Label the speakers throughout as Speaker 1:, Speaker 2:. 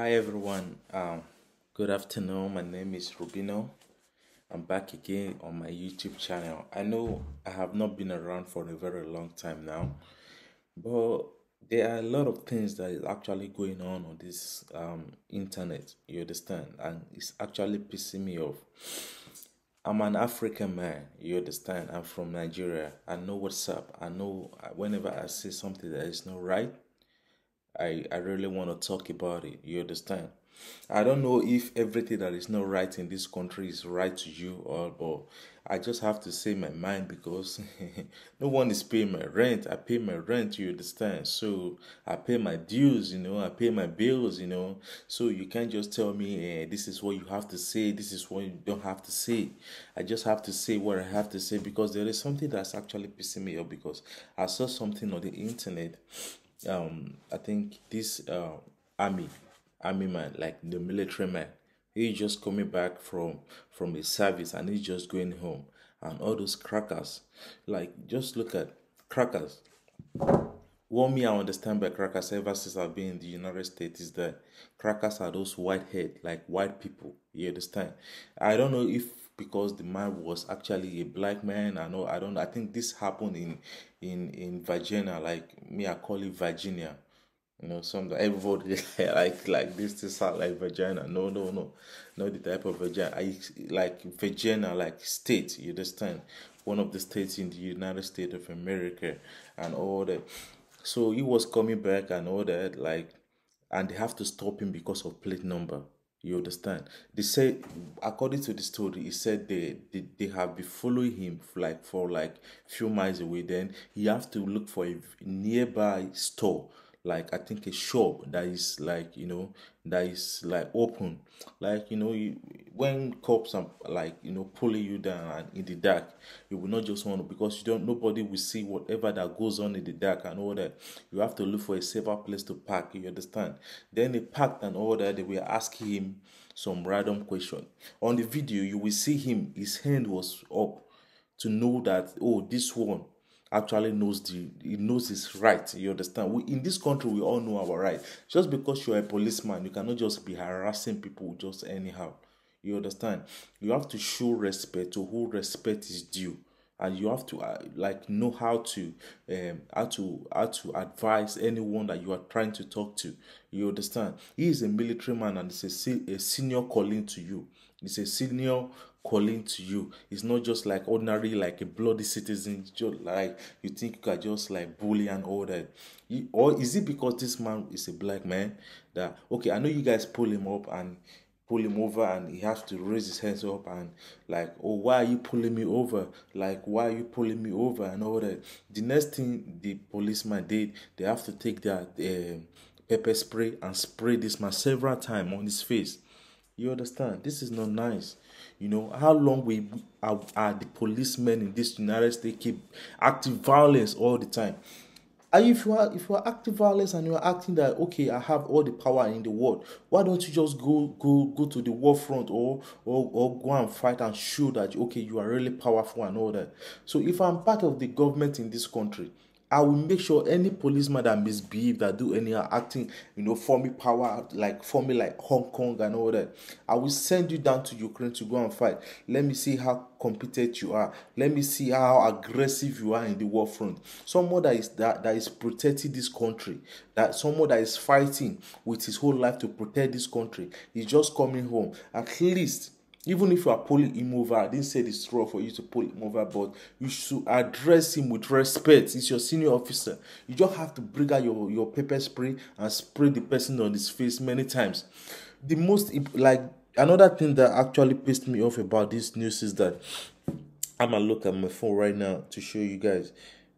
Speaker 1: Hi everyone. Good afternoon. My name is Rubino. I'm back again on my YouTube channel. I know I have not been around for a very long time now, but there are a lot of things that is actually going on this internet. You understand, and it's actually pissing me off. I'm an African man. You understand? I'm from Nigeria. I know what's up. I know whenever I see something that is not right, I really want to talk about it. You understand? I don't know if everything that is not right in this country is right to you, or but I just have to say my mind because no one is paying my rent. I pay my rent, you understand? So I pay my dues, I pay my bills. So you can't just tell me this is what you have to say, this is what you don't have to say. I just have to say what I have to say because there is something that's actually pissing me off because I saw something on the internet. I think this army man, like the military man, he's just coming back from his service and he's just going home. And all those crackers, like just look at crackers. What me I understand by crackers ever since I've been in the United States is that crackers are those white head, like white people. You understand? I don't know if because the man was actually a black man. I don't. I think this happened in Virginia. Like me, I call it Virginia. Some everybody like this sound like vagina. No, not the type of vagina. I like vagina, like state. You understand? One of the states in the United States of America and all that. So he was coming back and all that, like, and they have to stop him because of plate number. You understand? They say, according to the story, he said they have been following him for like few miles away. Then he have to look for a nearby store, like I think a shop that is like that is like open, like when cops are like pulling you down and in the dark, you will not just want to, because you don't, nobody will see whatever that goes on in the dark and all that. You have to look for a safer place to park. You understand? Then they parked and all that. They were asking him some random question. On the video you will see him, his hand was up to know that, oh, this one actually knows he knows his right. You understand? In this country we all know our right. Just because you're a policeman, you cannot just be harassing people just anyhow. You understand? You have to show respect to who respect is due, and you have to like know how to advise anyone that you are trying to talk to. You understand? He is a military man and it's a senior calling to you. It's a senior calling to you. It's not just like ordinary, like a bloody citizen, just like you think you can just like bully and all that. Or is it because this man is a black man that, okay, I know you guys pull him up and pull him over and he has to raise his hands up and like, oh, why are you pulling me over? Like, why are you pulling me over and all that? The next thing the policeman did, they have to take their pepper spray and spray this man several times on his face. You understand? This is not nice. How long are the policemen in this United States keep active violence all the time? And if you are active violence and you are acting that, okay, I have all the power in the world, why don't you just go to the war front, or go and fight and show that, okay, you are really powerful and all that. So if I'm part of the government in this country, I will make sure any policeman that misbehave, that do any acting, forming power, like forming like Hong Kong and all that, I will send you down to Ukraine to go and fight. Let me see how competent you are. Let me see how aggressive you are in the war front. Someone that is protecting this country, that someone that is fighting with his whole life to protect this country, is just coming home. At least, even if you are pulling him over, I didn't say it's wrong for you to pull him over, but you should address him with respect. It's your senior officer. You just have to bring out your pepper spray and spray the person on his face many times. The most, like, another thing that actually pissed me off about this news is that I'm gonna look at my phone right now to show you guys,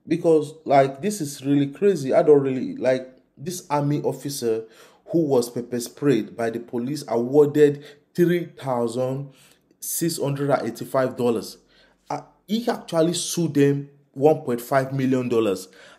Speaker 1: because like this is really crazy. I don't really like this army officer who was pepper sprayed by the police, awarded $3,685. He actually sued them $1.5 million,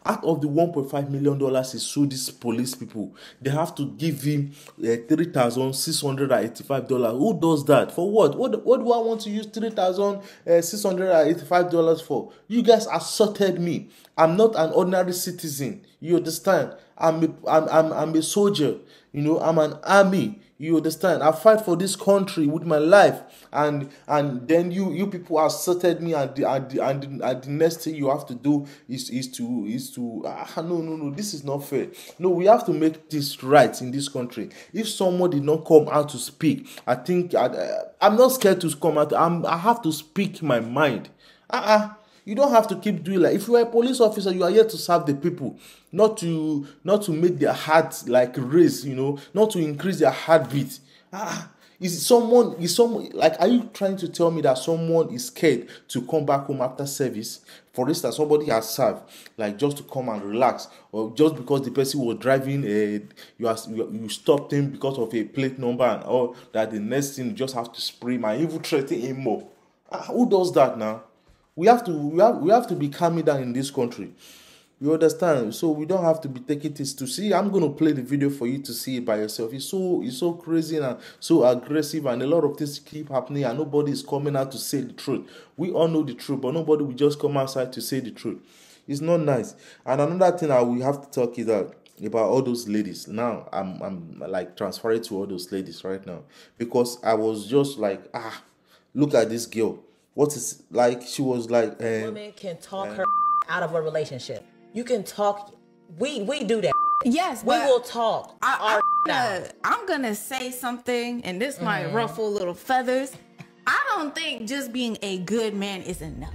Speaker 1: Out of the $1.5 million he sued these police people, they have to give him $3,685. Who does that? For what? What do I want to use $3,685 for? You guys assaulted me. I'm not an ordinary citizen. You understand? I'm a soldier. You know, I'm an army. You understand? I fight for this country with my life, and then you people assaulted me, and the next thing you have to do is to no, this is not fair. No, we have to make this right in this country. If someone did not come out to speak, I think I'm not scared to come out. I have to speak my mind. You don't have to keep doing like, if you are a police officer, you are here to serve the people, not to make their heart like race, you know, not to increase their heartbeat. Is someone like, are you trying to tell me that someone is scared to come back home after service? For instance, somebody has served, like, just to come and relax, or just because the person was driving, you stopped him because of a plate number, and all that, the next thing you just have to spray him and even threaten him more. Who does that now? We have to be calming down in this country. You understand? So we don't have to be taking this to see. I'm going to play the video for you to see it by yourself. It's so crazy and so aggressive, and a lot of things keep happening, and nobody is coming out to say the truth. We all know the truth, but nobody will just come outside to say the truth. It's not nice. And another thing that we have to talk is that about all those ladies. Now I'm like transferring to all those ladies right now, because I was just like, look at this girl. What is, like, she was like,
Speaker 2: women can talk her out of a relationship. You can talk. We do that.
Speaker 3: Yes,
Speaker 2: we will talk.
Speaker 3: I'm gonna say something, and this might ruffle little feathers. I don't think just being a good man is enough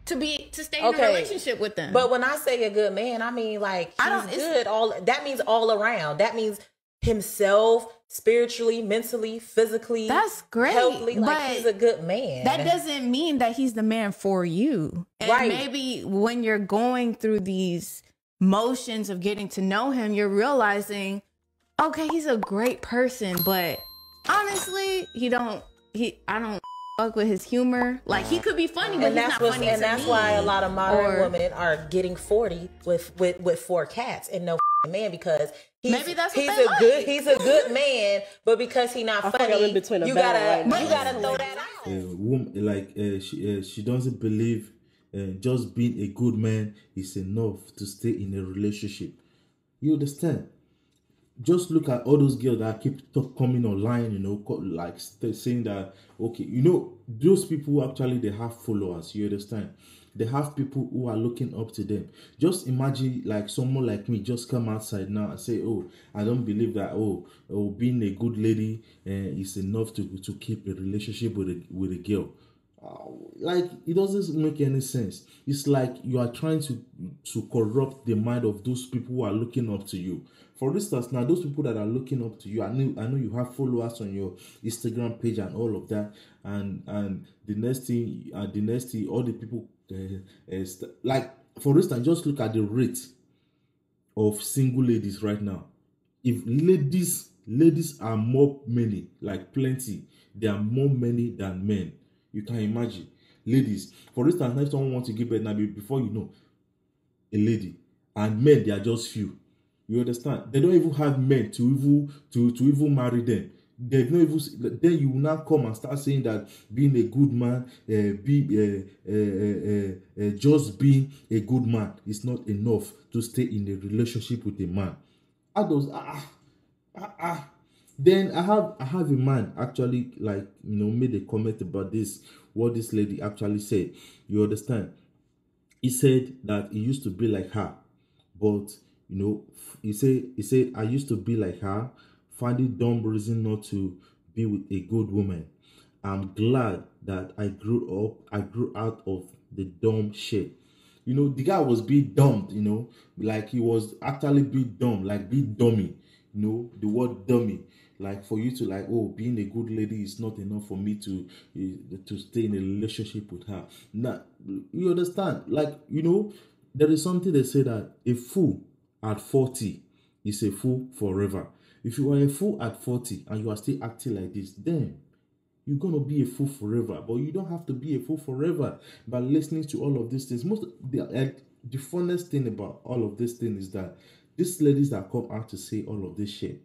Speaker 3: to stay in a relationship with them.
Speaker 2: But when I say a good man, I mean, like, he's good. That means all around. That means himself, spiritually, mentally, physically.
Speaker 3: That's great.
Speaker 2: Healthily, like, he's a good man.
Speaker 3: That doesn't mean that he's the man for you. And
Speaker 2: right.
Speaker 3: Maybe when you're going through these motions of getting to know him, you're realizing, okay, he's a great person, but honestly, I don't fuck with his humor. Like, he could be funny, but he's not funny to me.
Speaker 2: And that's why a lot of modern women are getting 40 with 4 cats and no man, because he's a good man, but because he's not funny, you gotta throw that out.
Speaker 1: She doesn't believe just being a good man is enough to stay in a relationship. You understand? Just look at all those girls that keep coming online, you know, like saying that, okay, you know, those people actually, they have followers. You understand? They have people who are looking up to them. Just imagine, like, someone like me just come outside now and say, oh, I don't believe that, being a good lady is enough to keep a relationship with a girl. Like, it doesn't make any sense. It's like you are trying to corrupt the mind of those people who are looking up to you. For instance, now, those people that are looking up to you, I know you have followers on your Instagram page and all of that, and the next thing, all the people, like, for instance, just look at the rate of single ladies right now. If ladies are more many, like plenty, there are more many than men. You can imagine. Ladies, for instance, if someone wants to give birth now, before you know, a lady, and men, they are just few. You understand? They don't even have men to even marry them. They don't even. Then you will now come and start saying that being a good man, just being a good man is not enough to stay in a relationship with a man. Then I have a man actually, like, you know, made a comment about this. What this lady actually said. You understand? He said that he used to be like her, but, you know, he said I used to be like her, finding dumb reason not to be with a good woman. I'm glad that I grew out of the dumb shit. You know, the guy was being dumbed, you know, like he was actually being dumb, like being dummy. You know, the word dummy. Like, for you to, like, oh, being a good lady is not enough for me to stay in a relationship with her. Now, you understand? Like, you know, there is something they say that a fool at 40 is a fool forever. If you are a fool at 40 and you are still acting like this, then you're going to be a fool forever. But you don't have to be a fool forever by listening to all of these things. the funnest thing about all of this thing is that these ladies that come out to say all of this shit,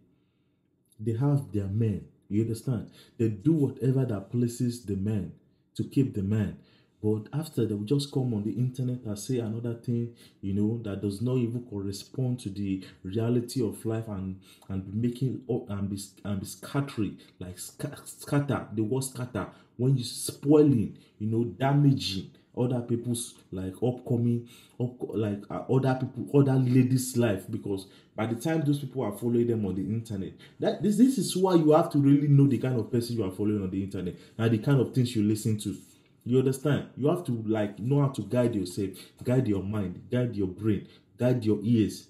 Speaker 1: they have their men. You understand? They do whatever that pleases the men to keep the man. But after, they will just come on the internet and say another thing, you know, that does not even correspond to the reality of life, and be making up and be scattering, like scatter, the word scatter, when you spoiling, you know, damaging other people's like upcoming, other people, other ladies' life, because by the time those people are following them on the internet, that this is why you have to really know the kind of person you are following on the internet and the kind of things you listen to. You understand? You have to like know how to guide yourself, guide your mind, guide your brain, guide your ears.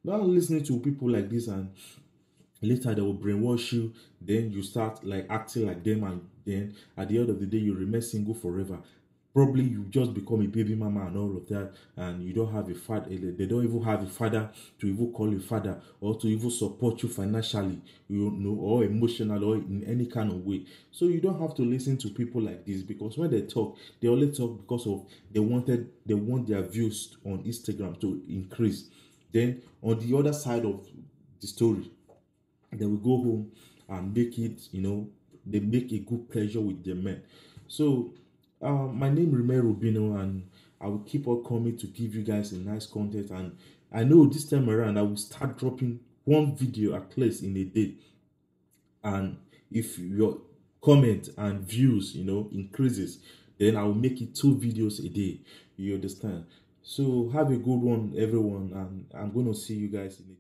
Speaker 1: Not listening to people like this and later they will brainwash you, then you start like acting like them, and then at the end of the day you remain single forever. Probably you just become a baby mama and all of that, and you don't have a father. They don't even have a father to even call you father, or to even support you financially, you know, or emotional, or in any kind of way. So you don't have to listen to people like this, because when they talk, they only talk because of they want their views on Instagram to increase. Then on the other side of the story, they will go home and make it, you know, they make a good pleasure with their men. So my name remains Rubino, and I will keep on coming to give you guys a nice content. And I know this time around I will start dropping one video at least in a day. And if your comment and views, you know, increases, then I will make it 2 videos a day. You understand? So have a good one, everyone, and I'm gonna see you guys in a